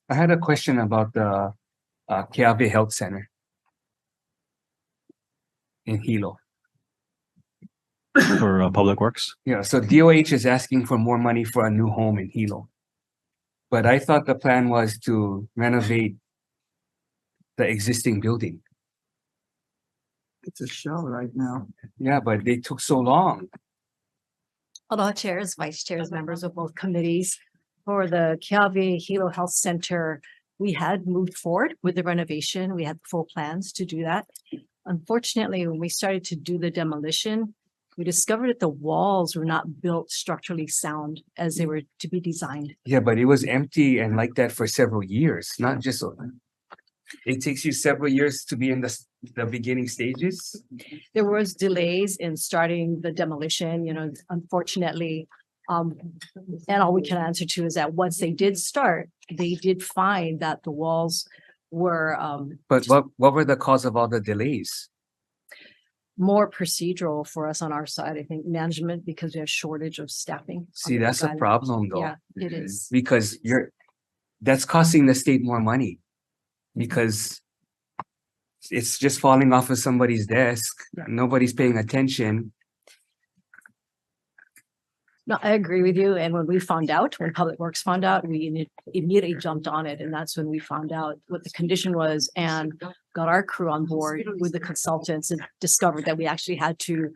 I had a question about the Keawe Health Center in Hilo. For Public Works. Yeah, so DOH is asking for more money for a new home in Hilo. But I thought the plan was to renovate the existing building. It's a shell right now. Yeah, but they took so long. Although chairs, vice chairs, members of both committees for the Keawe Hilo Health Center, we had moved forward with the renovation. We had full plans to do that. Unfortunately, when we started to do the demolition, we discovered that the walls were not built structurally sound as they were to be designed. Yeah, but it was empty and like that for several years, not just. It takes you several years to be in the beginning stages. There was delays in starting the demolition, unfortunately. And all we can answer to is that once they did start, they did find that the walls were But what were the cause of all the delays? more procedural for us on our side. I think management, because we have shortage of staffing. See, that's a problem though. Yeah, it is. Because that's costing the state more money. Because it's just falling off of somebody's desk. Nobody's paying attention. No, I agree with you. And when we found out, when Public Works found out, we immediately jumped on it. And that's when we found out what the condition was and got our crew on board with the consultants and discovered that we actually had to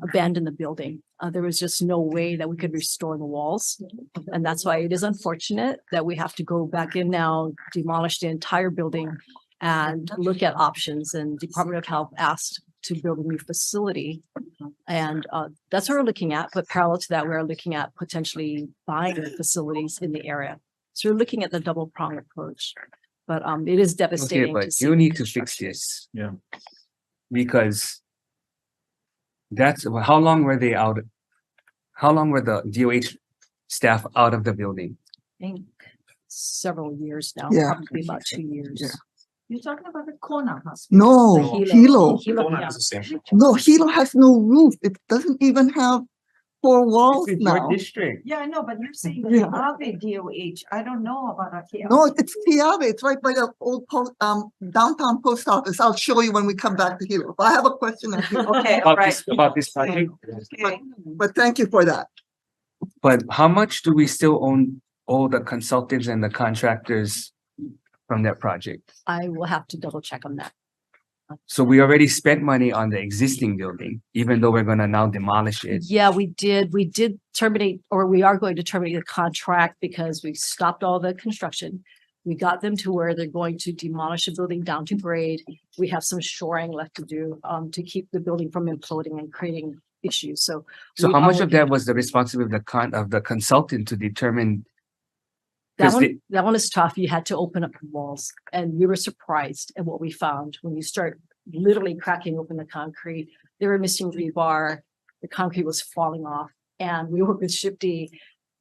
abandon the building. There was just no way that we could restore the walls. And that's why it is unfortunate that we have to go back in now, demolish the entire building and look at options. And Department of Health asked to build a new facility. And that's what we're looking at. But parallel to that, we're looking at potentially buying facilities in the area. So we're looking at the double prong approach. But it is Okay, devastating. but to see you the need to fix construction. this. Yeah. Because how long were they out? How long were the DOH staff out of the building? I think several years now, Yeah. probably about 2 years. Yeah. You're talking about the Kona hospital. No, Hilo. Yeah. No, Hilo has no roof. It doesn't even have four walls It's your now. district. Yeah, I know, but you're saying Yeah. Keawe DOH. I don't know about Keawe. No, it's Keawe. It's right by the old downtown post office. I'll show you when we come back to Hilo. But I have a question on Hilo. Okay, all right. About this project. Okay. But thank you for that. But how much do we still owe the consultants and the contractors from that project? I will have to double check on that. So we already spent money on the existing building, even though we're gonna now demolish it. Yeah, we did terminate, or we are going to terminate the contract because we stopped all the construction. We got them to where they're going to demolish the building down to grade. We have some shoring left to do to keep the building from imploding and creating issues. So So we how much are of that was the responsibility of the consultant to determine? That 'Cause one, that one is tough. You had to open up the walls and we were surprised at what we found when you start literally cracking open the concrete. They were missing rebar. The concrete was falling off and we worked with Shifty.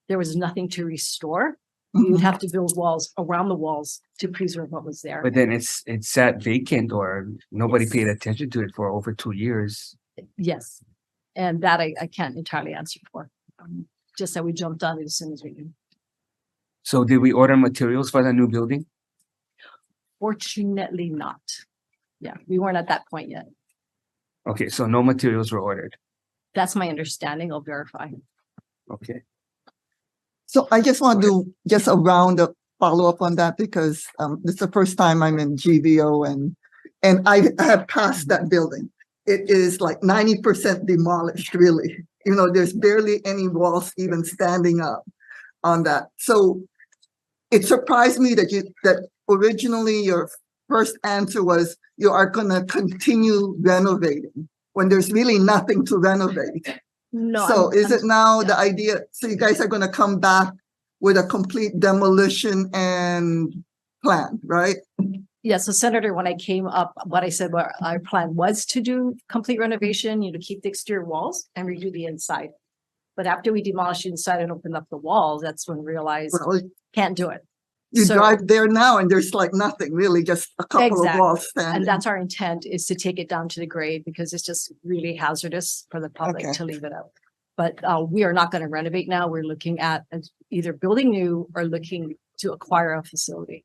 There was nothing to restore. You would have to build walls around the walls to preserve what was there. But then it's sat vacant or nobody Yes. paid attention to it for over 2 years. Yes. And that I can't entirely answer for. Just that we jumped on it as soon as we knew. So did we order materials for the new building? Fortunately not. Yeah, we weren't at that point yet. Okay, so no materials were ordered. That's my understanding. I'll verify. Okay. So I just want to do just a round of follow-up on that because this is the first time I'm in GVO and I have passed that building. It is like 90% demolished, really. There's barely any walls even standing up on that. So it surprised me that originally your first answer was you are gonna continue renovating when there's really nothing to renovate. No. So is it now yeah. the idea, so you guys are gonna come back with a complete demolition and plan, right? Yeah, so Senator, when I came up, what I said, what our plan was to do complete renovation, keep the exterior walls and redo the inside. But after we demolished the inside and opened up the walls, that's when we realized Well, can't do it. you So- drive there now and there's like nothing, really, just a couple of Exactly. walls And standing. that's our intent, is to take it down to the grade because it's just really hazardous for the public Okay. to leave it out. But we are not going to renovate now. We're looking at either building new or looking to acquire a facility.